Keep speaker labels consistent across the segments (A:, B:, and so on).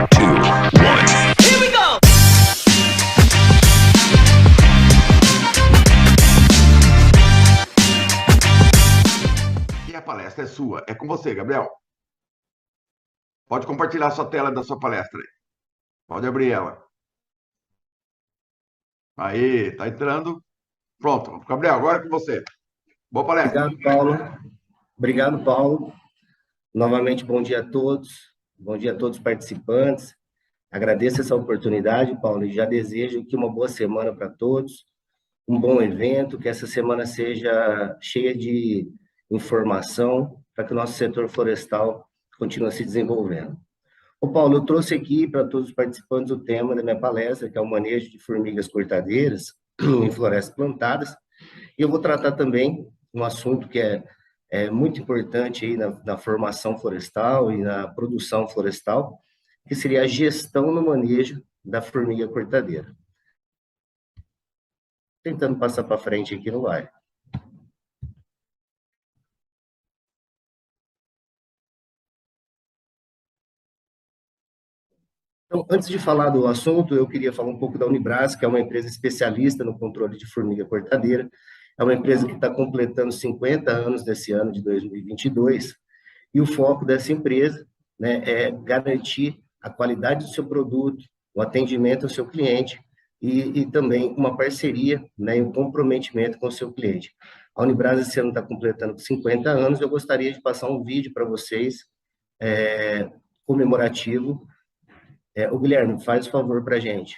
A: 2, 1.
B: Here we go!
C: E a palestra é sua. É com você, Gabriel. Pode compartilhar sua tela da sua palestra aí. Pode abrir ela. Aí, tá entrando. Pronto. Gabriel, agora é com você. Boa palestra.
D: Obrigado, Paulo. Obrigado, Paulo. Novamente, bom dia a todos. Bom dia a todos os participantes. Agradeço essa oportunidade, Paulo, e já desejo aqui uma boa semana para todos, um bom evento, que essa semana seja cheia de informação para que o nosso setor florestal continue se desenvolvendo. Ô, Paulo, eu trouxe aqui para todos os participantes o tema da minha palestra, que é o manejo de formigas cortadeiras em florestas plantadas, e eu vou tratar também um assunto que é muito importante aí na formação florestal e na produção florestal, que seria a gestão no manejo da formiga cortadeira. Tentando passar para frente aqui no ar. Então, antes de falar do assunto, eu queria falar um pouco da Unibras, que é uma empresa especialista no controle de formiga cortadeira. É uma empresa que está completando 50 anos nesse ano de 2022, e o foco dessa empresa, né, é garantir a qualidade do seu produto, o atendimento ao seu cliente e também uma parceria, né, e um comprometimento com o seu cliente. A Unibras esse ano está completando 50 anos, eu gostaria de passar um vídeo para vocês comemorativo. O Guilherme, faz o favor para a gente.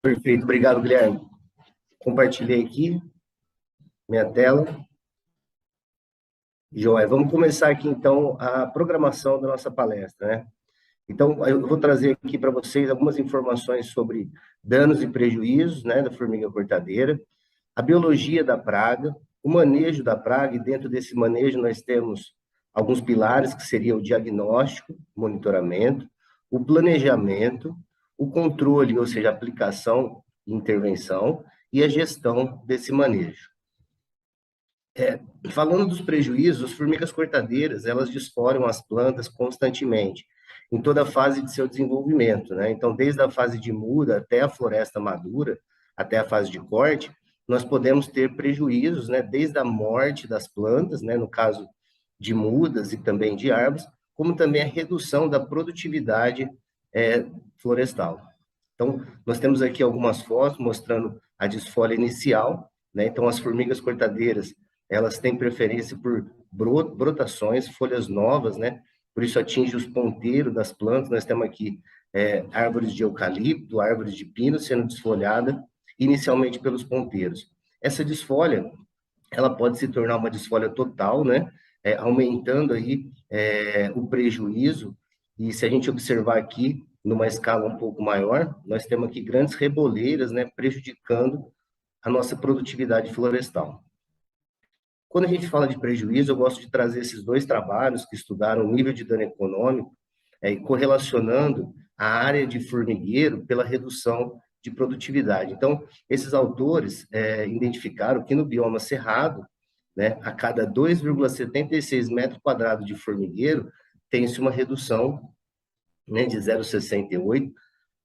D: Perfeito, obrigado, Guilherme. Compartilhei aqui minha tela. Joia, vamos começar aqui, então, a programação da nossa palestra, né? Então, eu vou trazer aqui para vocês algumas informações sobre danos e prejuízos, né, da formiga cortadeira, a biologia da praga, o manejo da praga, e dentro desse manejo nós temos alguns pilares, que seria o diagnóstico, monitoramento, o planejamento, o controle, ou seja, aplicação e intervenção, e a gestão desse manejo. Falando dos prejuízos, as formigas cortadeiras, elas desforam as plantas constantemente, em toda a fase de seu desenvolvimento, né? Então, desde a fase de muda até a floresta madura, até a fase de corte, nós podemos ter prejuízos, né? Desde a morte das plantas, né? No caso de mudas e também de árvores, como também a redução da produtividade florestal. Então, nós temos aqui algumas fotos mostrando a desfolha inicial, né? Então, as formigas cortadeiras, elas têm preferência por brotações, folhas novas, né? Por isso atinge os ponteiros das plantas. Nós temos aqui árvores de eucalipto, árvores de pino sendo desfolhada inicialmente pelos ponteiros. Essa desfolha, ela pode se tornar uma desfolha total, né? Aumentando aí o prejuízo. E se a gente observar aqui, numa escala um pouco maior, nós temos aqui grandes reboleiras, né? Prejudicando a nossa produtividade florestal. Quando a gente fala de prejuízo, eu gosto de trazer esses dois trabalhos que estudaram o nível de dano econômico e correlacionando a área de formigueiro pela redução de produtividade. Então, esses autores identificaram que no bioma cerrado, né, a cada 2,76 metros quadrados de formigueiro, tem-se uma redução, né, de 0,68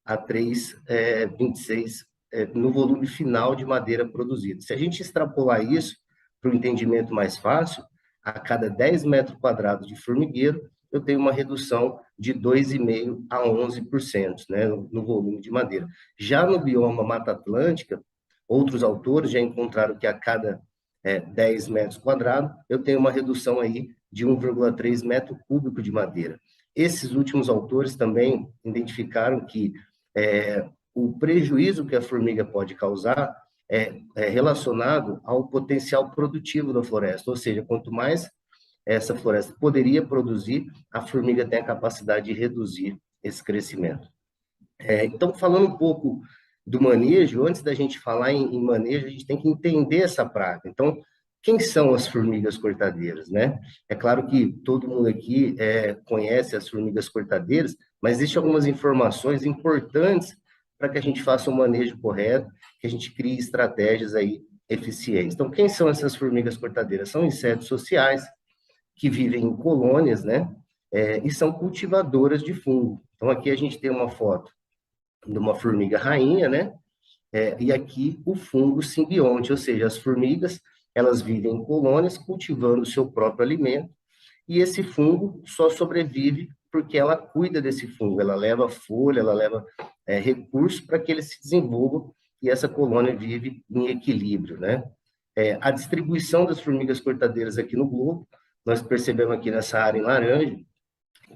D: a 3,26 no volume final de madeira produzida. Se a gente extrapolar isso para um entendimento mais fácil, a cada 10 metros quadrados de formigueiro, eu tenho uma redução de 2,5% a 11%, né, no volume de madeira. Já no bioma Mata Atlântica, outros autores já encontraram que a cada 10 metros quadrados, eu tenho uma redução aí de 1,3 metro cúbico de madeira. Esses últimos autores também identificaram que o prejuízo que a formiga pode causar é relacionado ao potencial produtivo da floresta, ou seja, quanto mais essa floresta poderia produzir, a formiga tem a capacidade de reduzir esse crescimento. Então, falando um pouco do manejo, antes da gente falar em manejo, a gente tem que entender essa praga. Então, quem são as formigas cortadeiras, né? É claro que todo mundo aqui conhece as formigas cortadeiras, mas existem algumas informações importantes para que a gente faça um manejo correto, que a gente crie estratégias aí eficientes. Então, quem são essas formigas cortadeiras? São insetos sociais, que vivem em colônias, né? E são cultivadoras de fungo. Então, aqui a gente tem uma foto de uma formiga rainha, né? E aqui o fungo simbionte, ou seja, as formigas, elas vivem em colônias cultivando o seu próprio alimento, e esse fungo só sobrevive porque ela cuida desse fungo, ela leva folha, ela leva recursos para que ele se desenvolva e essa colônia vive em equilíbrio, né? A distribuição das formigas cortadeiras aqui no globo, nós percebemos aqui nessa área em laranja,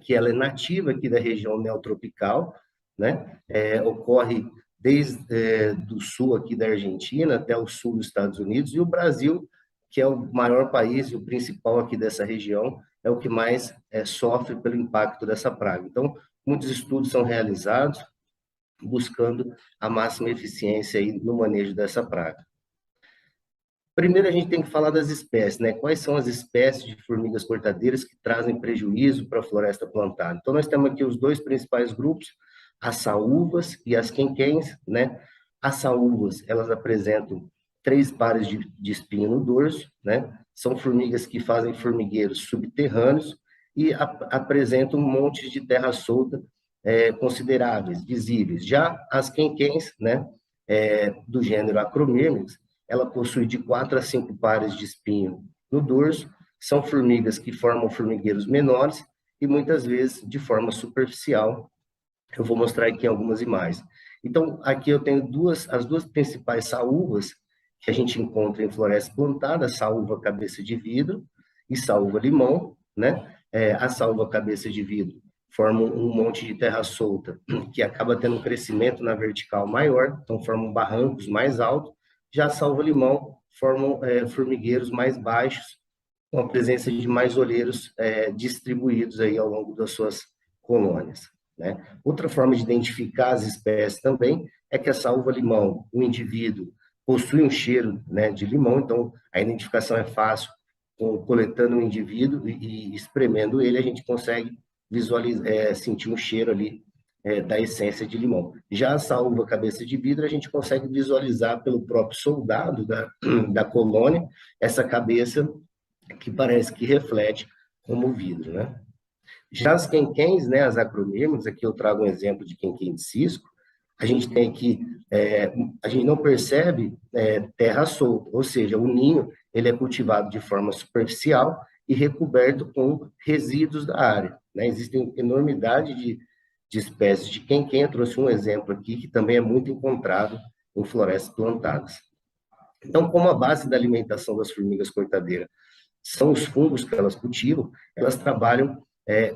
D: que ela é nativa aqui da região neotropical, né? Ocorre desde do sul aqui da Argentina até o sul dos Estados Unidos, e o Brasil, que é o maior país e o principal aqui dessa região, é o que mais sofre pelo impacto dessa praga. Então, muitos estudos são realizados buscando a máxima eficiência aí no manejo dessa praga. Primeiro, a gente tem que falar das espécies, né? Quais são as espécies de formigas cortadeiras que trazem prejuízo para a floresta plantada? Então, nós temos aqui os dois principais grupos, as saúvas e as quenquéns, né? As saúvas, elas apresentam 3 pares de espinho no dorso, né? São formigas que fazem formigueiros subterrâneos e apresentam montes de terra solta consideráveis, visíveis. Já as quenquéns, né? Do gênero Acromyrmex, ela possui de 4 a 5 pares de espinho no dorso, são formigas que formam formigueiros menores e muitas vezes de forma superficial. Eu vou mostrar aqui algumas imagens. Então, aqui eu tenho as duas principais saúvas que a gente encontra em floresta plantada, a saúva cabeça de vidro e saúva limão, né? A saúva cabeça de vidro forma um monte de terra solta que acaba tendo um crescimento na vertical maior, então formam barrancos mais altos. Já a saúva-limão formam formigueiros mais baixos, com a presença de mais olheiros distribuídos aí ao longo das suas colônias, né? Outra forma de identificar as espécies também é que a saúva-limão, o indivíduo, possui um cheiro, né, de limão, então a identificação é fácil, coletando o indivíduo e espremendo ele, a gente consegue visualizar, sentir um cheiro ali da essência de limão. Já a saúva cabeça de vidro, a gente consegue visualizar pelo próprio soldado da colônia, essa cabeça que parece que reflete como vidro, né? Já as quenquéns, né, as Acromyrmex, aqui eu trago um exemplo de quenquém de cisco, a gente tem aqui, a gente não percebe terra solta, ou seja, o ninho ele é cultivado de forma superficial e recoberto com resíduos da área, né? Existem enormidade de espécies de quenquém. Eu trouxe um exemplo aqui que também é muito encontrado em florestas plantadas. Então, como a base da alimentação das formigas cortadeiras são os fungos que elas cultivam, elas trabalham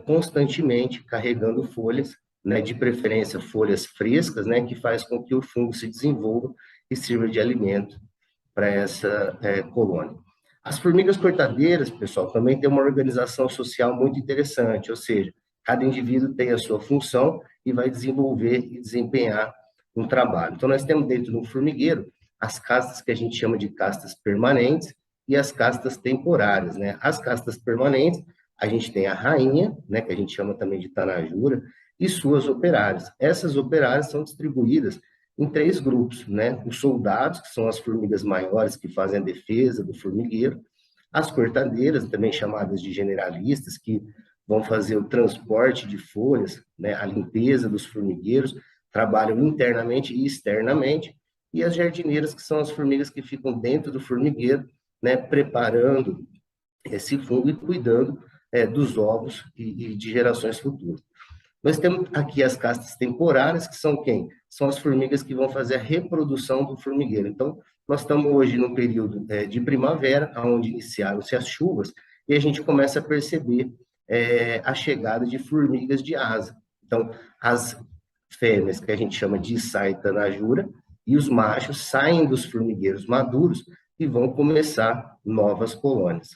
D: constantemente carregando folhas, né, de preferência folhas frescas, né, que faz com que o fungo se desenvolva e sirva de alimento para essa colônia. As formigas cortadeiras, pessoal, também tem uma organização social muito interessante, ou seja, cada indivíduo tem a sua função e vai desenvolver e desempenhar um trabalho. Então, nós temos dentro do formigueiro as castas que a gente chama de castas permanentes e as castas temporárias, né? As castas permanentes, a gente tem a rainha, né, que a gente chama também de tanajura, e suas operárias. Essas operárias são distribuídas em 3 grupos, né? Os soldados, que são as formigas maiores que fazem a defesa do formigueiro, as cortadeiras, também chamadas de generalistas, que vão fazer o transporte de folhas, né? A limpeza dos formigueiros, trabalham internamente e externamente, e as jardineiras, que são as formigas que ficam dentro do formigueiro, né? Preparando esse fungo e cuidando dos ovos e de gerações futuras. Nós temos aqui as castas temporárias, que são quem? São as formigas que vão fazer a reprodução do formigueiro. Então, nós estamos hoje no período de primavera, onde iniciaram-se as chuvas, e a gente começa a perceber a chegada de formigas de asa. Então, as fêmeas, que a gente chama de Saitana-jura, e os machos saem dos formigueiros maduros e vão começar novas colônias.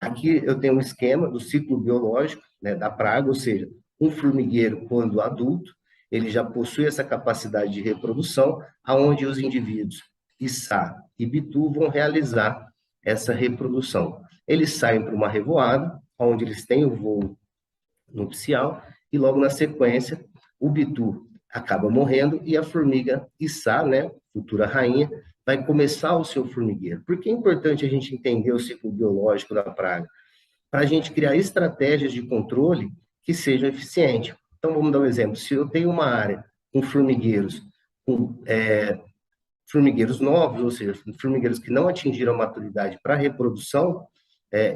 D: Aqui eu tenho um esquema do ciclo biológico, né, da praga, ou seja, um formigueiro, quando adulto, ele já possui essa capacidade de reprodução, aonde os indivíduos Içá e Bitu vão realizar essa reprodução. Eles saem para uma revoada, onde eles têm o voo nupcial, e logo na sequência, o Bitu acaba morrendo e a formiga Içá, né, futura rainha, vai começar o seu formigueiro. Por que é importante a gente entender o ciclo biológico da praga? Para a gente criar estratégias de controle que sejam eficientes. Então, vamos dar um exemplo. Se eu tenho uma área com formigueiros, com formigueiros novos, ou seja, formigueiros que não atingiram a maturidade para reprodução,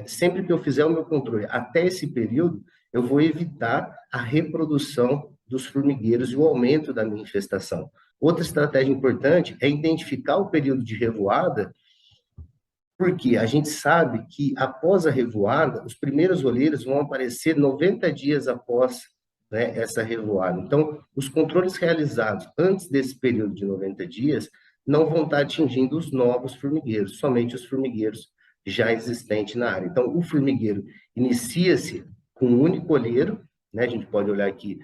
D: sempre que eu fizer o meu controle até esse período, eu vou evitar a reprodução dos formigueiros e o aumento da minha infestação. Outra estratégia importante é identificar o período de revoada, porque a gente sabe que após a revoada, os primeiros olheiros vão aparecer 90 dias após, né, essa revoada. Então, os controles realizados antes desse período de 90 dias não vão estar atingindo os novos formigueiros, somente os formigueiros já existentes na área. Então, o formigueiro inicia-se com um único olheiro, né, a gente pode olhar aqui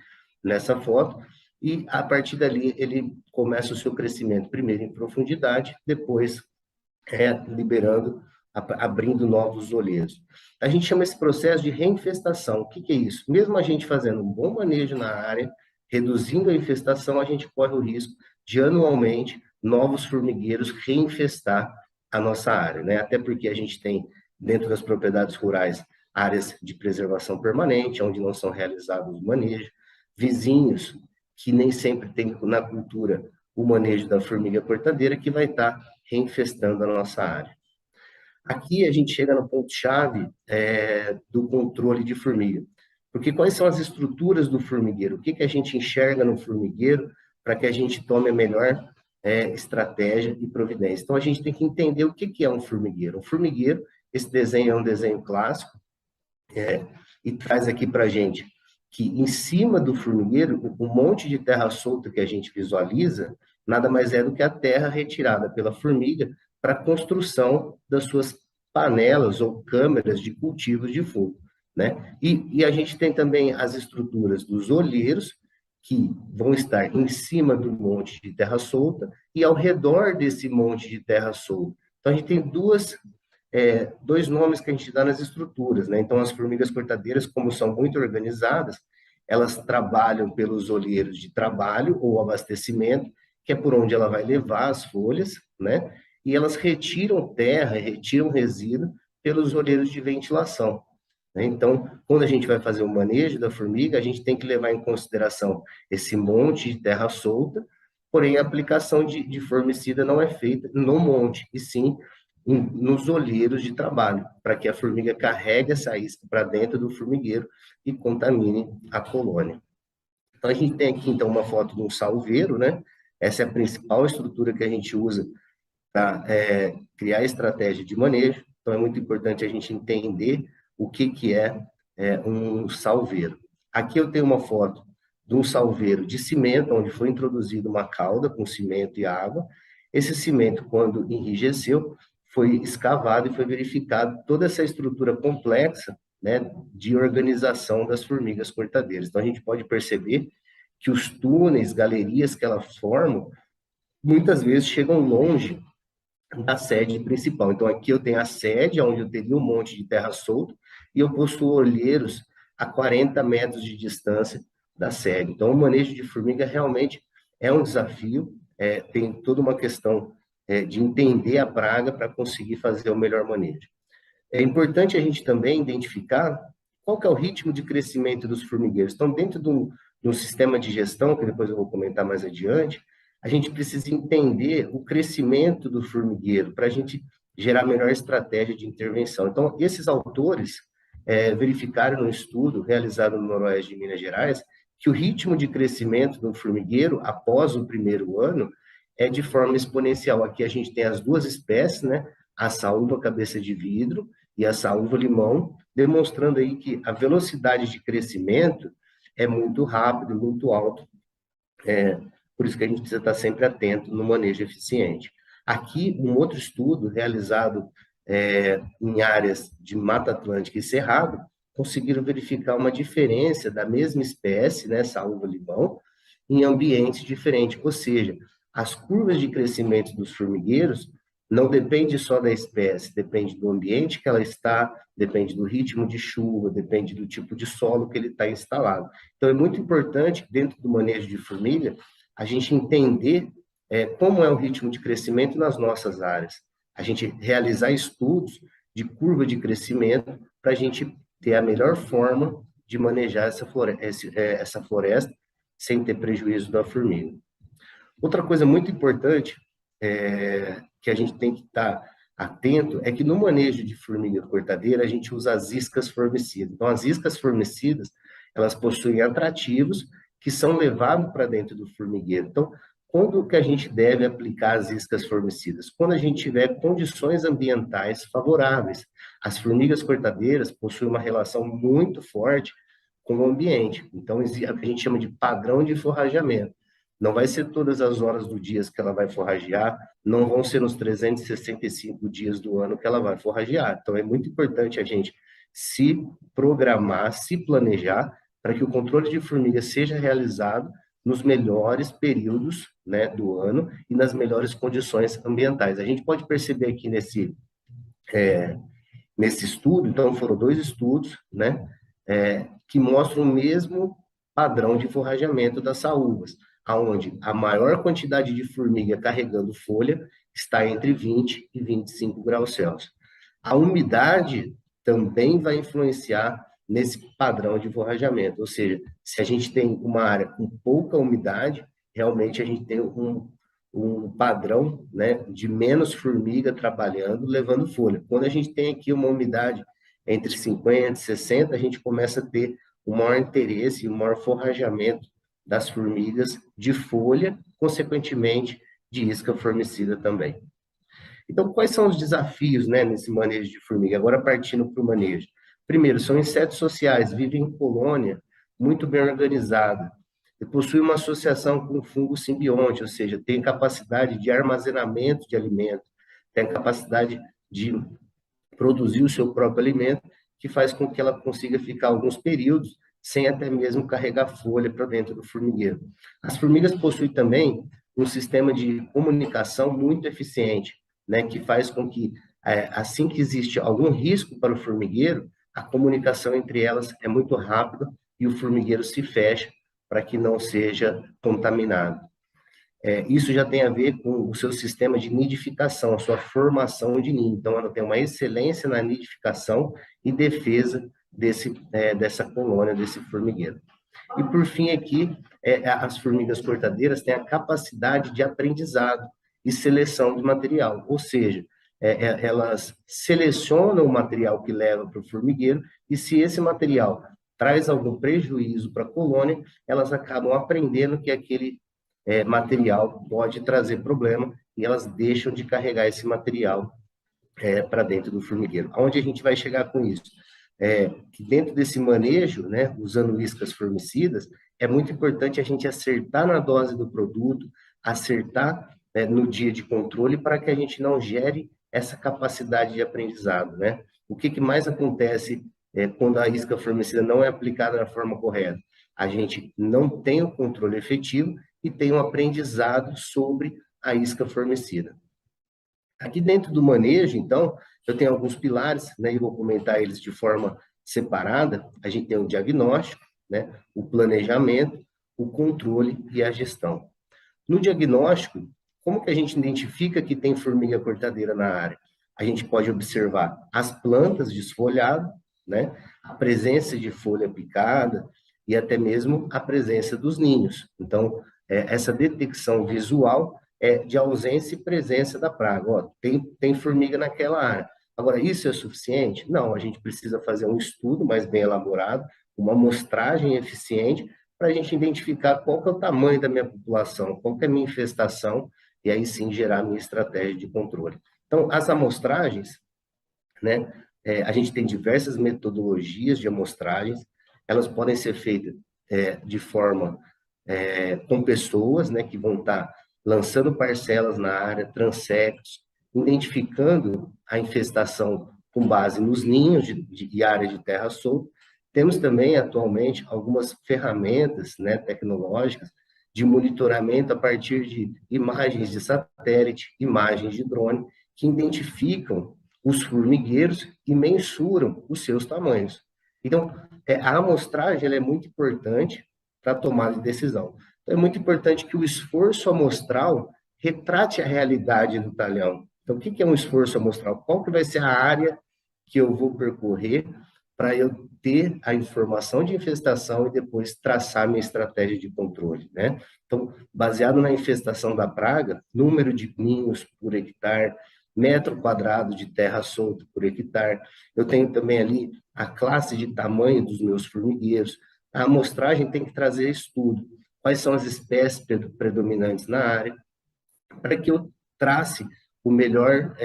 D: nessa foto, e a partir dali ele começa o seu crescimento, primeiro em profundidade, depois liberando, abrindo novos olheiros. A gente chama esse processo de reinfestação. O que é isso? Mesmo a gente fazendo um bom manejo na área, reduzindo a infestação, a gente corre o risco de anualmente novos formigueiros reinfestar a nossa área, né? Até porque a gente tem, dentro das propriedades rurais, áreas de preservação permanente, onde não são realizados o manejo, vizinhos que nem sempre tem na cultura o manejo da formiga cortadeira, que vai estar reinfestando a nossa área. Aqui a gente chega no ponto-chave do controle de formiga. Porque quais são as estruturas do formigueiro? O que a gente enxerga no formigueiro para que a gente tome a melhor estratégia e providência? Então, a gente tem que entender o que é um formigueiro. Um formigueiro, esse desenho é um desenho clássico, e traz aqui para a gente que em cima do formigueiro, um monte de terra solta que a gente visualiza, nada mais é do que a terra retirada pela formiga para a construção das suas panelas ou câmeras de cultivos de fungo, né? E a gente tem também as estruturas dos olheiros, que vão estar em cima do monte de terra solta e ao redor desse monte de terra solta. Então, a gente tem dois nomes que a gente dá nas estruturas, né? Então, as formigas cortadeiras, como são muito organizadas, elas trabalham pelos olheiros de trabalho ou abastecimento, que é por onde ela vai levar as folhas, né? E elas retiram terra, retiram resíduo pelos olheiros de ventilação, né? Então, quando a gente vai fazer o manejo da formiga, a gente tem que levar em consideração esse monte de terra solta, porém a aplicação de formicida não é feita no monte, e sim nos olheiros de trabalho, para que a formiga carregue essa isca para dentro do formigueiro e contamine a colônia. Então, a gente tem aqui, então, uma foto de um salveiro, né? Essa é a principal estrutura que a gente usa para criar estratégia de manejo. Então, é muito importante a gente entender o que é um salveiro. Aqui eu tenho uma foto de um salveiro de cimento, onde foi introduzida uma cauda com cimento e água. Esse cimento, quando enrijeceu, foi escavado e foi verificado toda essa estrutura complexa, né, de organização das formigas cortadeiras. Então, a gente pode perceber que os túneis, galerias que elas formam, muitas vezes chegam longe da sede principal. Então, aqui eu tenho a sede, onde eu teria um monte de terra solta, e eu possuo olheiros a 40 metros de distância da sede. Então, o manejo de formiga realmente é um desafio, tem toda uma questão de entender a praga para conseguir fazer o melhor manejo. É importante a gente também identificar qual que é o ritmo de crescimento dos formigueiros. Então, dentro de um sistema de gestão, que depois eu vou comentar mais adiante, a gente precisa entender o crescimento do formigueiro para a gente gerar a melhor estratégia de intervenção. Então, esses autores verificaram no estudo realizado no Noroeste de Minas Gerais que o ritmo de crescimento do formigueiro após o primeiro ano é de forma exponencial. Aqui a gente tem as duas espécies, né? A saúva cabeça de vidro e a saúva limão, demonstrando aí que a velocidade de crescimento é muito rápida, muito alta. Por isso que a gente precisa estar sempre atento no manejo eficiente. Aqui, um outro estudo realizado em áreas de Mata Atlântica e Cerrado, conseguiram verificar uma diferença da mesma espécie, né, saúva-limão, em ambientes diferentes. Ou seja, as curvas de crescimento dos formigueiros não depende só da espécie, depende do ambiente que ela está, depende do ritmo de chuva, depende do tipo de solo que ele está instalado. Então, é muito importante, dentro do manejo de formiga, a gente entender como é o ritmo de crescimento nas nossas áreas. A gente realizar estudos de curva de crescimento para a gente ter a melhor forma de manejar essa floresta sem ter prejuízo da formiga. Outra coisa muito importante que a gente tem que estar atento é que no manejo de formiga cortadeira a gente usa as iscas formicidas. Então, as iscas formicidas, elas possuem atrativos que são levados para dentro do formigueiro. Então, quando que a gente deve aplicar as iscas formicidas? Quando a gente tiver condições ambientais favoráveis. As formigas cortadeiras possuem uma relação muito forte com o ambiente. Então, a gente chama de padrão de forrageamento. Não vai ser todas as horas do dia que ela vai forragear, não vão ser nos 365 dias do ano que ela vai forragear. Então, é muito importante a gente se programar, se planejar, para que o controle de formigas seja realizado nos melhores períodos, né, do ano e nas melhores condições ambientais. A gente pode perceber aqui nesse estudo, então foram 2 estudos, né, que mostram o mesmo padrão de forrageamento das saúvas, aonde a maior quantidade de formiga carregando folha está entre 20 e 25 graus Celsius. A umidade também vai influenciar nesse padrão de forrageamento, ou seja, se a gente tem uma área com pouca umidade, realmente a gente tem um padrão, né, de menos formiga trabalhando, levando folha. Quando a gente tem aqui uma umidade entre 50 e 60, a gente começa a ter um maior interesse e um maior forrageamento das formigas de folha, consequentemente de isca formicida também. Então, quais são os desafios, né, nesse manejo de formiga? Agora, partindo para o manejo. Primeiro, são insetos sociais, vivem em colônia muito bem organizada, e possuem uma associação com o fungo simbionte, ou seja, tem capacidade de armazenamento de alimento, tem capacidade de produzir o seu próprio alimento, que faz com que ela consiga ficar alguns períodos sem até mesmo carregar folha para dentro do formigueiro. As formigas possuem também um sistema de comunicação muito eficiente, né, que faz com que, assim que existe algum risco para o formigueiro, a comunicação entre elas é muito rápida e o formigueiro se fecha para que não seja contaminado. Isso já tem a ver com o seu sistema de nidificação, a sua formação de ninho. Então, ela tem uma excelência na nidificação e defesa dessa colônia, desse formigueiro. E, por fim, aqui, as formigas cortadeiras têm a capacidade de aprendizado e seleção de material, ou seja, elas selecionam o material que leva para o formigueiro e, se esse material traz algum prejuízo para a colônia, elas acabam aprendendo que aquele material pode trazer problema e elas deixam de carregar esse material para dentro do formigueiro. Aonde a gente vai chegar com isso? Que dentro desse manejo, né, usando iscas formicidas, é muito importante a gente acertar na dose do produto, acertar no dia de controle, para que a gente não gere essa capacidade de aprendizado, né? O que mais acontece quando a isca formicida não é aplicada da forma correta? A gente não tem o controle efetivo e tem um aprendizado sobre a isca formicida. Aqui dentro do manejo, então, eu tenho alguns pilares, né, e vou comentar eles de forma separada. A gente tem o diagnóstico, né, o planejamento, o controle e a gestão. No diagnóstico, como que a gente identifica que tem formiga cortadeira na área? A gente pode observar as plantas desfolhadas, né, a presença de folha picada e até mesmo a presença dos ninhos. Então, essa detecção visual de ausência e presença da praga. Ó, tem formiga naquela área. Agora, isso é suficiente? Não, a gente precisa fazer um estudo mais bem elaborado, uma amostragem eficiente, para a gente identificar qual que é o tamanho da minha população, qual que é a minha infestação, e aí sim gerar a minha estratégia de controle. Então, as amostragens, né, a gente tem diversas metodologias de amostragens, elas podem ser feitas de forma com pessoas, né, que vão estar lançando parcelas na área, transectos, identificando a infestação com base nos ninhos de área de terra solta. Temos também, atualmente, algumas ferramentas, né, tecnológicas de monitoramento a partir de imagens de satélite, imagens de drone, que identificam os formigueiros e mensuram os seus tamanhos. Então, a amostragem ela é muito importante para a tomada de decisão. Então, é muito importante que o esforço amostral retrate a realidade do talhão. Então, o que é um esforço amostral? Qual que vai ser a área que eu vou percorrer para eu ter a informação de infestação e depois traçar minha estratégia de controle, né? Então, baseado na infestação da praga, número de ninhos por hectare, metro quadrado de terra solta por hectare, eu tenho também ali a classe de tamanho dos meus formigueiros. A amostragem tem que trazer estudo. Quais são as espécies predominantes na área, para que eu trace o melhor,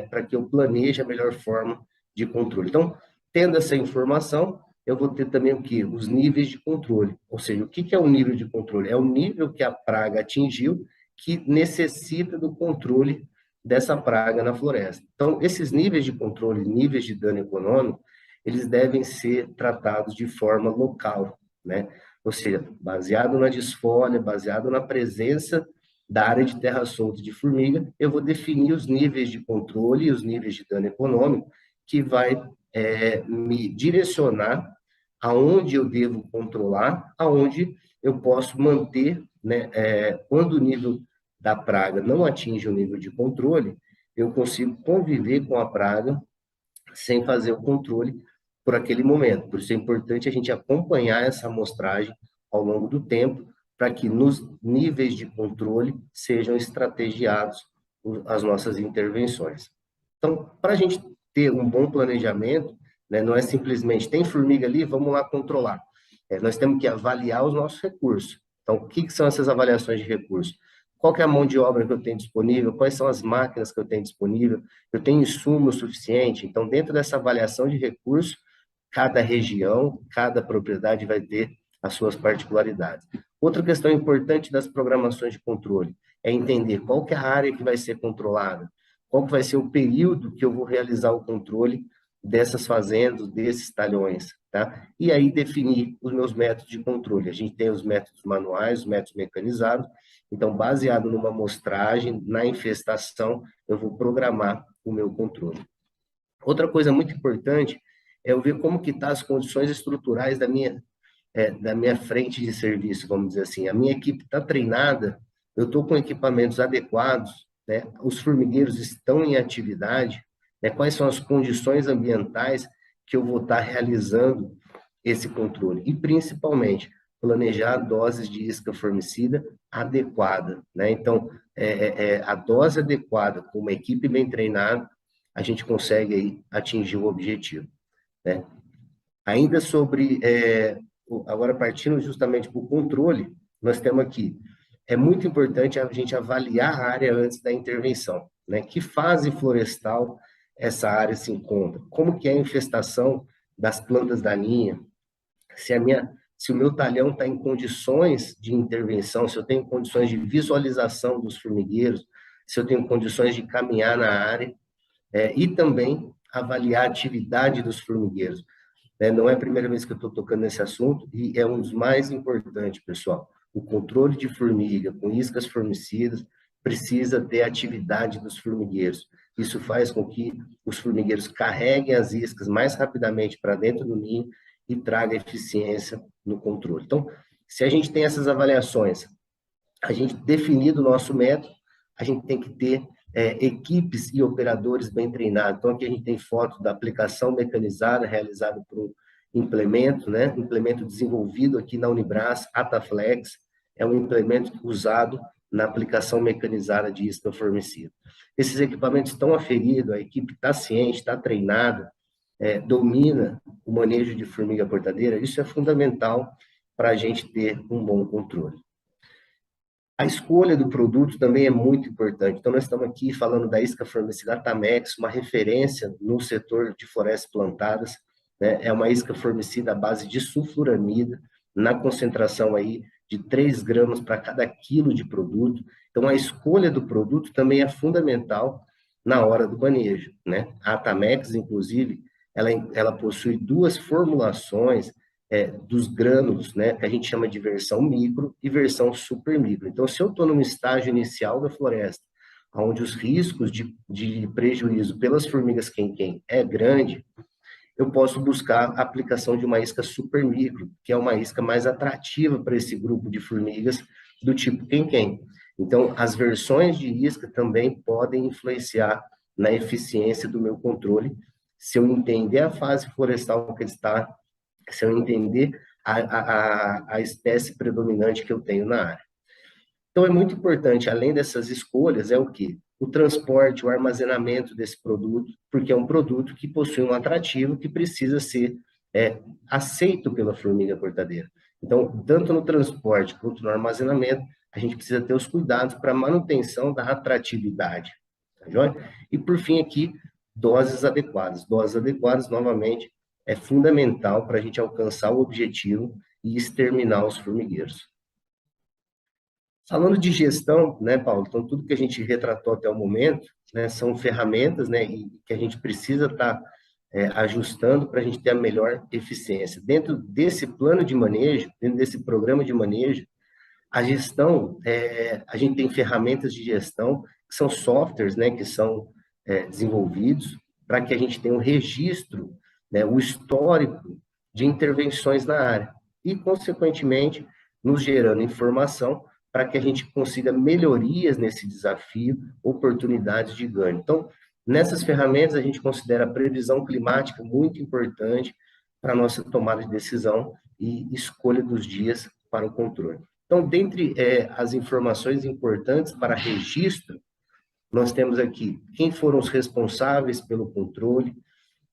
D: para que eu planeje a melhor forma de controle. Então, tendo essa informação, eu vou ter também o quê? Os níveis de controle. Ou seja, o que é o nível de controle? É o nível que a praga atingiu que necessita do controle dessa praga na floresta. Então, esses níveis de controle, níveis de dano econômico, eles devem ser tratados de forma local, né? Ou seja, baseado na desfolha, baseado na presença da área de terra solta de formiga, eu vou definir os níveis de controle e os níveis de dano econômico que vai me direcionar aonde eu devo controlar, aonde eu posso manter, né, quando o nível da praga não atinge o nível de controle, eu consigo conviver com a praga sem fazer o controle por aquele momento. Por isso é importante a gente acompanhar essa amostragem ao longo do tempo, para que nos níveis de controle sejam estrategiados as nossas intervenções. Então, para a gente ter um bom planejamento, né, não é simplesmente, tem formiga ali, vamos lá controlar. Nós temos que avaliar os nossos recursos. Então, o que são essas avaliações de recursos? Qual que é a mão de obra que eu tenho disponível? Quais são as máquinas que eu tenho disponível? Eu tenho insumo suficiente? Então, dentro dessa avaliação de recursos, cada região, cada propriedade vai ter as suas particularidades. Outra questão importante das programações de controle é entender qual que é a área que vai ser controlada, qual que vai ser o período que eu vou realizar o controle dessas fazendas, desses talhões, tá? E aí definir os meus métodos de controle. A gente tem os métodos manuais, os métodos mecanizados. Então, baseado numa amostragem, na infestação, eu vou programar o meu controle. Outra coisa muito importante é eu ver como que tá as condições estruturais da minha frente de serviço, vamos dizer assim. A minha equipe está treinada, eu estou com equipamentos adequados, né? Os formigueiros estão em atividade, né? Quais são as condições ambientais que eu vou estar realizando esse controle? E, principalmente, planejar doses de isca formicida adequada, né? Então, a dose adequada, com uma equipe bem treinada, a gente consegue aí atingir o objetivo, né? Ainda sobre, agora partindo justamente para o controle, nós temos aqui é muito importante a gente avaliar a área antes da intervenção, né? Que fase florestal essa área se encontra? Como que é a infestação das plantas daninhas? Se o meu talhão está em condições de intervenção, se eu tenho condições de visualização dos formigueiros, se eu tenho condições de caminhar na área, e também avaliar a atividade dos formigueiros. Não é a primeira vez que eu estou tocando nesse assunto e é um dos mais importantes, pessoal. O controle de formiga com iscas formicidas precisa ter atividade dos formigueiros. Isso faz com que os formigueiros carreguem as iscas mais rapidamente para dentro do ninho e traga eficiência no controle. Então, se a gente tem essas avaliações, a gente definido o nosso método, a gente tem que ter equipes e operadores bem treinados. Então, aqui a gente tem foto da aplicação mecanizada realizada por um implemento, né? Implemento desenvolvido aqui na Unibras, Ataflex, é um implemento usado na aplicação mecanizada de isca formicida. Esses equipamentos estão aferidos, a equipe está ciente, está treinada, domina o manejo de formiga portadeira, isso é fundamental para a gente ter um bom controle. A escolha do produto também é muito importante. Então, nós estamos aqui falando da isca formicida Atamex, uma referência no setor de florestas plantadas, né? É uma isca formicida à base de sulfuramida, na concentração aí de 3 gramas para cada quilo de produto. Então, a escolha do produto também é fundamental na hora do manejo, né? A Atamex, inclusive, ela possui 2 formulações dos grânulos, né, que a gente chama de versão micro e versão super micro. Então, se eu estou num estágio inicial da floresta, onde os riscos de prejuízo pelas formigas quem-quem é grande, eu posso buscar a aplicação de uma isca super micro, que é uma isca mais atrativa para esse grupo de formigas do tipo quem-quem. Então, as versões de isca também podem influenciar na eficiência do meu controle, se eu entender a fase florestal que ele está, se eu entender a espécie predominante que eu tenho na área. Então, é muito importante, além dessas escolhas, é o quê? O transporte, o armazenamento desse produto, porque é um produto que possui um atrativo que precisa ser aceito pela formiga portadeira. Então, tanto no transporte quanto no armazenamento, a gente precisa ter os cuidados para a manutenção da atratividade. Tá joia? E, por fim, aqui, doses adequadas. Doses adequadas, novamente, é fundamental para a gente alcançar o objetivo e exterminar os formigueiros. Falando de gestão, né, Paulo? Então, tudo que a gente retratou até o momento, né, são ferramentas, né, e que a gente precisa estar ajustando para a gente ter a melhor eficiência. Dentro desse plano de manejo, dentro desse programa de manejo, a gestão, a gente tem ferramentas de gestão, que são softwares, né, que são desenvolvidos para que a gente tenha um registro, né, o histórico de intervenções na área e, consequentemente, nos gerando informação para que a gente consiga melhorias nesse desafio, oportunidades de ganho. Então, nessas ferramentas, a gente considera a previsão climática muito importante para a nossa tomada de decisão e escolha dos dias para o controle. Então, dentre as informações importantes para registro, nós temos aqui quem foram os responsáveis pelo controle,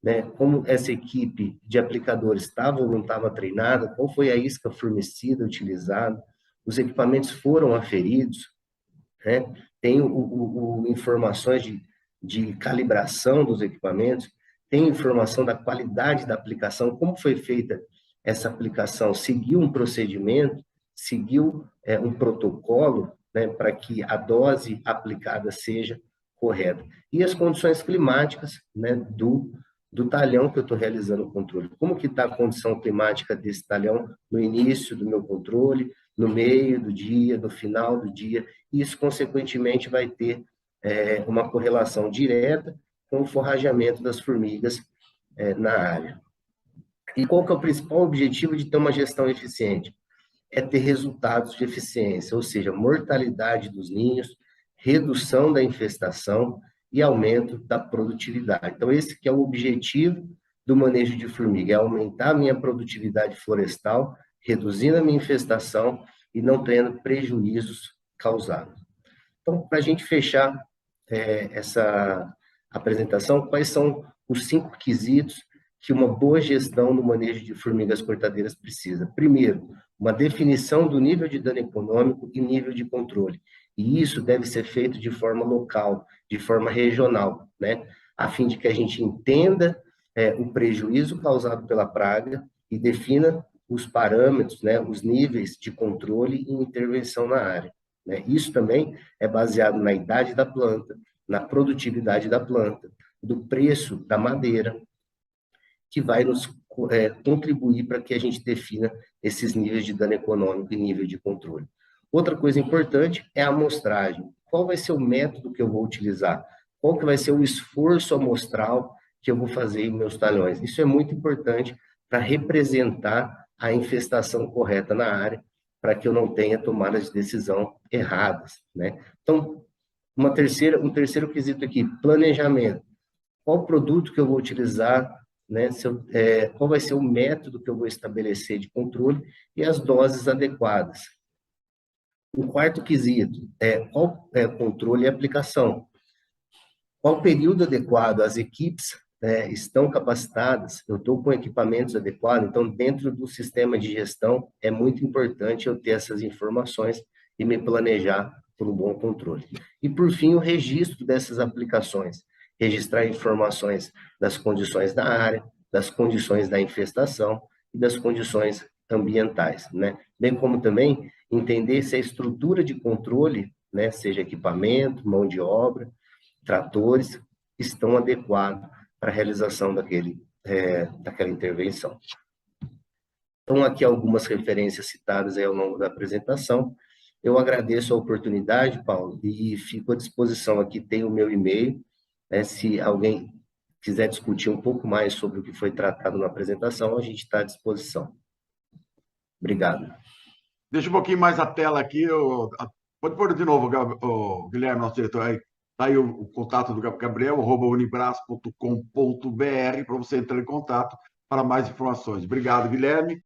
D: né, como essa equipe de aplicadores estava ou não estava treinada, qual foi a isca formicida utilizada, os equipamentos foram aferidos, né, tem informações de calibração dos equipamentos, tem informação da qualidade da aplicação, como foi feita essa aplicação, seguiu um procedimento, seguiu um protocolo, né, para que a dose aplicada seja correta. E as condições climáticas, né, do talhão que eu estou realizando o controle. Como que está a condição climática desse talhão no início do meu controle, no meio do dia, no final do dia. Isso, consequentemente, vai ter uma correlação direta com o forrageamento das formigas na área. E qual que é o principal objetivo de ter uma gestão eficiente? É ter resultados de eficiência, ou seja, mortalidade dos ninhos, redução da infestação e aumento da produtividade. Então, esse que é o objetivo do manejo de formiga, é aumentar a minha produtividade florestal, reduzindo a minha infestação e não tendo prejuízos causados. Então, para a gente fechar essa apresentação, quais são os 5 quesitos que uma boa gestão no manejo de formigas cortadeiras precisa? Primeiro, uma definição do nível de dano econômico e nível de controle. E isso deve ser feito de forma local, de forma regional, né? A fim de que a gente entenda o prejuízo causado pela praga e defina os parâmetros, né, os níveis de controle e intervenção na área, né? Isso também é baseado na idade da planta, na produtividade da planta, do preço da madeira, que vai nos contribuir para que a gente defina esses níveis de dano econômico e nível de controle. Outra coisa importante é a amostragem. Qual vai ser o método que eu vou utilizar? Qual que vai ser o esforço amostral que eu vou fazer em meus talhões? Isso é muito importante para representar a infestação correta na área, para que eu não tenha tomadas de decisão erradas, né? Então, um terceiro quesito aqui, planejamento. Qual produto que eu vou utilizar, né? Qual vai ser o método que eu vou estabelecer de controle e as doses adequadas. O quarto quesito é qual é o controle e aplicação. Qual período adequado? As equipes estão capacitadas? Eu estou com equipamentos adequados? Então, dentro do sistema de gestão, é muito importante eu ter essas informações e me planejar por um bom controle. E, por fim, o registro dessas aplicações. Registrar informações das condições da área, das condições da infestação e das condições ambientais, né? Bem como também entender se a estrutura de controle, né, seja equipamento, mão de obra, tratores, estão adequados para a realização daquela intervenção. Então, aqui algumas referências citadas aí ao longo da apresentação. Eu agradeço a oportunidade, Paulo, e fico à disposição aqui, tem o meu e-mail, né, se alguém quiser discutir um pouco mais sobre o que foi tratado na apresentação, a gente está à disposição. Obrigado.
C: Deixa um pouquinho mais a tela aqui. Pode pôr de novo, o Guilherme, nosso diretor. Aí, tá aí o contato do Gabriel, @unibras.com.br, para você entrar em contato para mais informações. Obrigado, Guilherme.